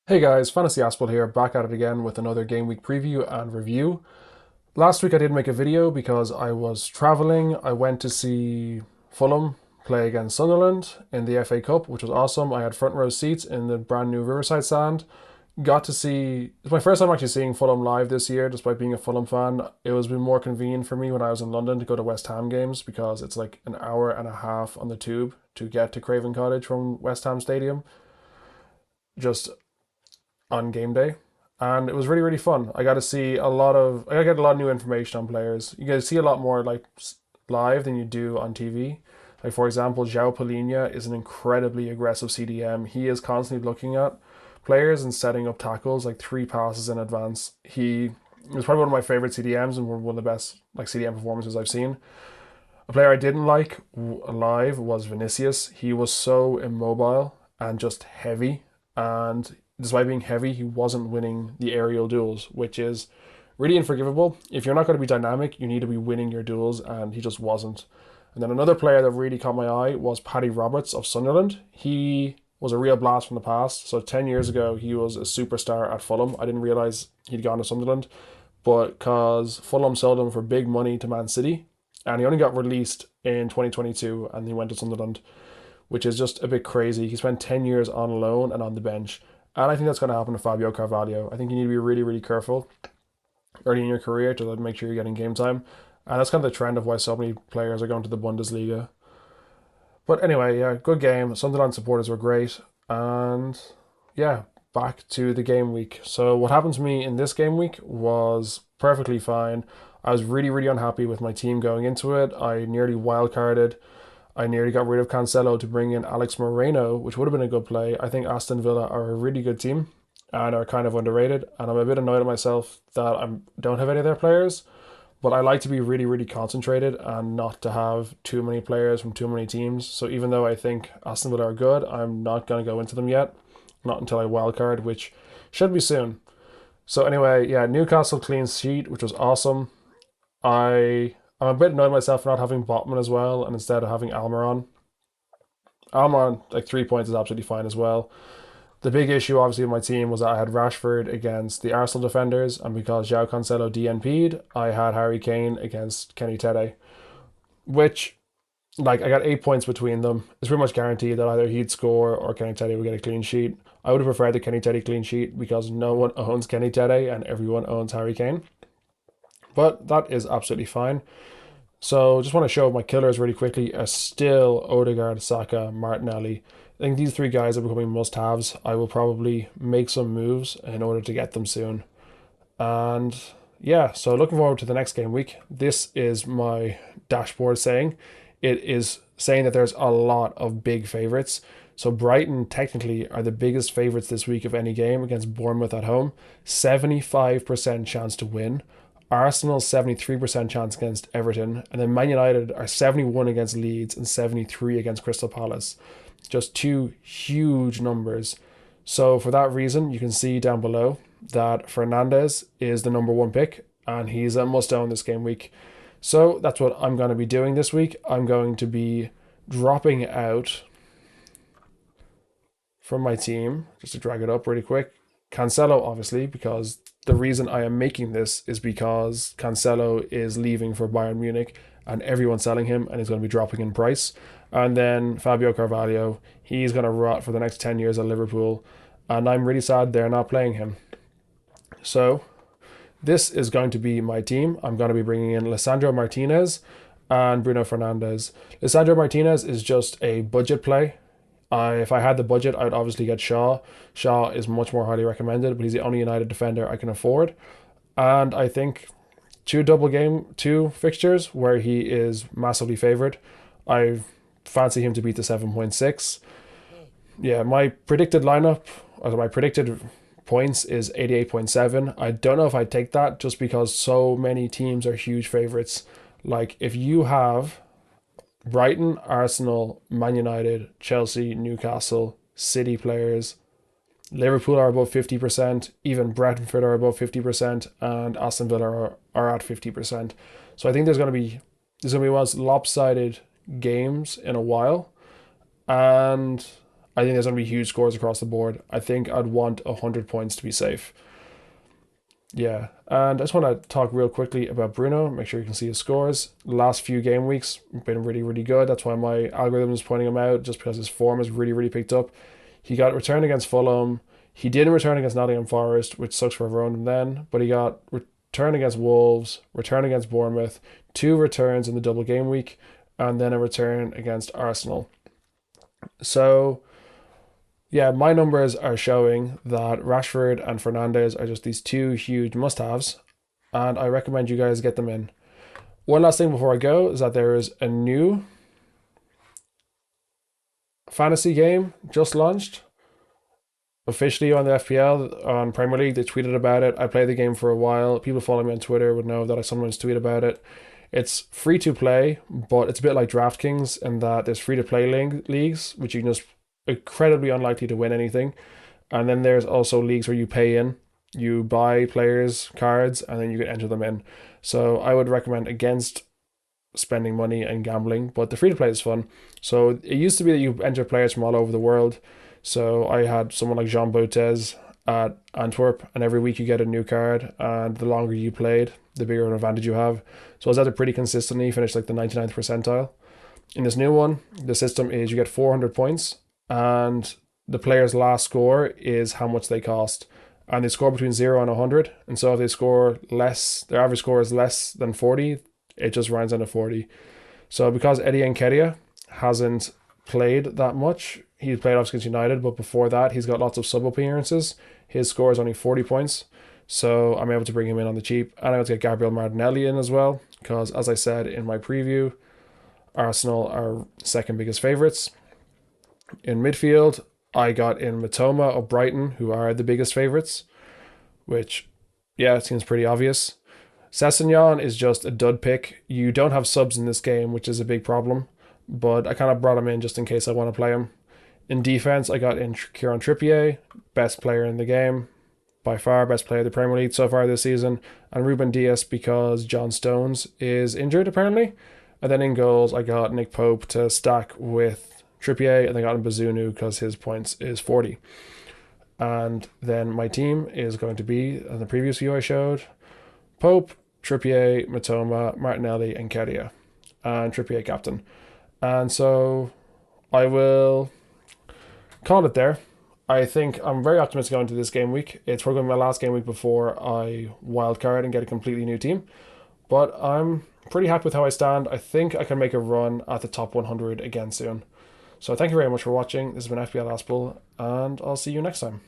Hey guys, Fantasy Aspel here, back at it again with another game week preview and review. Last week I didn't make a video because I was traveling. I went to see Fulham play against Sunderland in the FA Cup, which was awesome. I had front row seats in the brand new Riverside stand. Got to see, it's my first time actually seeing Fulham live this year, despite being a Fulham fan. It was been more convenient for me when I was in London to go to West Ham games because it's like an hour and a half on the tube to get to Craven Cottage from West Ham Stadium. Just on game day, and it was really fun. I got to see a lot of I got to get a lot of new information on players. You guys see a lot more like live than you do on TV. Like for example, João Palhinha is an incredibly aggressive CDM. He is constantly looking at players and setting up tackles like three passes in advance. He was probably one of my favorite CDMs and one of the best like CDM performances I've seen. A player I didn't like live was Vinicius. He was so immobile and just heavy, and despite being heavy, he wasn't winning the aerial duels, which is really unforgivable. If you're not going to be dynamic, you need to be winning your duels, and he just wasn't. And then another player that really caught my eye was Paddy Roberts of Sunderland. He was a real blast from the past. So 10 years ago, he was a superstar at Fulham. I didn't realize he'd gone to Sunderland, but because Fulham sold him for big money to Man City, and he only got released in 2022, and he went to Sunderland, which is just a bit crazy. He spent 10 years on loan and on the bench. And I think that's going to happen to Fabio Carvalho. I think you need to be really careful early in your career to make sure you're getting game time. And that's kind of the trend of why so many players are going to the Bundesliga. But anyway, yeah, good game. Sunderland supporters were great. And yeah, back to the game week. So what happened to me in this game week was perfectly fine. I was really unhappy with my team going into it. I nearly wildcarded. I nearly got rid of Cancelo to bring in Alex Moreno, which would have been a good play. I think Aston Villa are a really good team and are kind of underrated. And I'm a bit annoyed at myself that I don't have any of their players. But I like to be really concentrated and not to have too many players from too many teams. So even though I think Aston Villa are good, I'm not going to go into them yet. Not until I wildcard, which should be soon. So anyway, yeah, Newcastle clean sheet, which was awesome. I'm a bit annoyed at myself for not having Botman as well, and instead of having Almiron. Almiron, like 3 points is absolutely fine as well. The big issue, obviously, with my team was that I had Rashford against the Arsenal defenders, and because João Cancelo DNP'd, I had Harry Kane against Kenny Tete, which, like, I got 8 points between them. It's pretty much guaranteed that either he'd score or Kenny Tete would get a clean sheet. I would have preferred the Kenny Tete clean sheet because no one owns Kenny Tete and everyone owns Harry Kane. But that is absolutely fine. So just want to show my killers really quickly are still Odegaard, Saka, Martinelli. I think these three guys are becoming must-haves. I will probably make some moves in order to get them soon. And yeah, so looking forward to the next game week. This is my dashboard saying. It is saying that there's a lot of big favorites. So Brighton technically are the biggest favorites this week of any game against Bournemouth at home. 75% chance to win. Arsenal 73% chance against Everton, and then Man United are 71 against Leeds and 73 against Crystal Palace. Just two huge numbers. So for that reason, you can see down below that Fernandez is the number one pick, and he's a must own this game week. So that's what I'm going to be doing this week. I'm going to be dropping out from my team, just to drag it up really quick. Cancelo, obviously, because the reason I am making this is because Cancelo is leaving for Bayern Munich and everyone's selling him and he's going to be dropping in price. And then Fabio Carvalho, he's going to rot for the next 10 years at Liverpool. And I'm really sad they're not playing him. So this is going to be my team. I'm going to be bringing in Lisandro Martinez and Bruno Fernandes. Lisandro Martinez is just a budget play. If I had the budget, I'd obviously get Shaw. Shaw is much more highly recommended, but he's the only United defender I can afford. And I think two fixtures where he is massively favoured. I fancy him to beat the 7.6. Yeah, my predicted lineup, or my predicted points is 88.7. I don't know if I'd take that just because so many teams are huge favourites. Like, if you have Brighton, Arsenal, Man United, Chelsea, Newcastle, City players. Liverpool are above 50%, even Brentford are above 50%, and Aston Villa are at 50%. So I think there's gonna be one of the most lopsided games in a while. And I think there's going to be huge scores across the board. I think I'd want 100 points to be safe. Yeah, and I just want to talk real quickly about Bruno. Make sure you can see his scores. The last few game weeks been really, really good. That's why my algorithm is pointing him out, just because his form has really, really picked up. He got returned against Fulham. He didn't return against Nottingham Forest, which sucks for everyone then, but he got return against Wolves, return against Bournemouth, 2 returns in the double game week, and then a return against Arsenal. So yeah, my numbers are showing that Rashford and Fernandes are just these 2 huge must-haves, and I recommend you guys get them in. One last thing before I go is that there is a new fantasy game just launched officially on the FPL, on Premier League. They tweeted about it. I played the game for a while. People following me on Twitter would know that I sometimes tweet about it. It's free to play, but it's a bit like DraftKings in that there's free to play leagues, which you can just incredibly unlikely to win anything. And then there's also leagues where you pay in, you buy players' cards, and then you can enter them in. So I would recommend against spending money and gambling, but the free to play is fun. So it used to be that you enter players from all over the world. So I had someone like Jean Bautez at Antwerp, and every week you get a new card, and the longer you played, the bigger an advantage you have. So I was at it pretty consistently, finished like the 99th percentile. In this new one, the system is you get 400 points, and the player's last score is how much they cost. And they score between 0 and 100. And so if they score less, their average score is less than 40, it just rounds down to 40. So because Eddie Nketiah hasn't played that much, he played off against United, but before that, he's got lots of sub appearances. His score is only 40 points. So I'm able to bring him in on the cheap. And I'm able to get Gabriel Martinelli in as well, because as I said in my preview, Arsenal are second biggest favourites. In midfield, I got in Matoma of Brighton, who are the biggest favourites, which, yeah, it seems pretty obvious. Sessegnon is just a dud pick. You don't have subs in this game, which is a big problem, but I kind of brought him in just in case I want to play him. In defense, I got in Kieran Trippier, best player in the game, by far best player of the Premier League so far this season, and Ruben Dias because John Stones is injured apparently. And then in goals, I got Nick Pope to stack with Trippier, and I got in Bazunu because his points is 40. And then my team is going to be, in the previous view I showed, Pope, Trippier, Matoma, Martinelli, and Nketiah, and Trippier captain. And so I will call it there. I think I'm very optimistic going into this game week. It's probably my last game week before I wildcard and get a completely new team. But I'm pretty happy with how I stand. I think I can make a run at the top 100 again soon. So thank you very much for watching. This has been FPL Aspel, and I'll see you next time.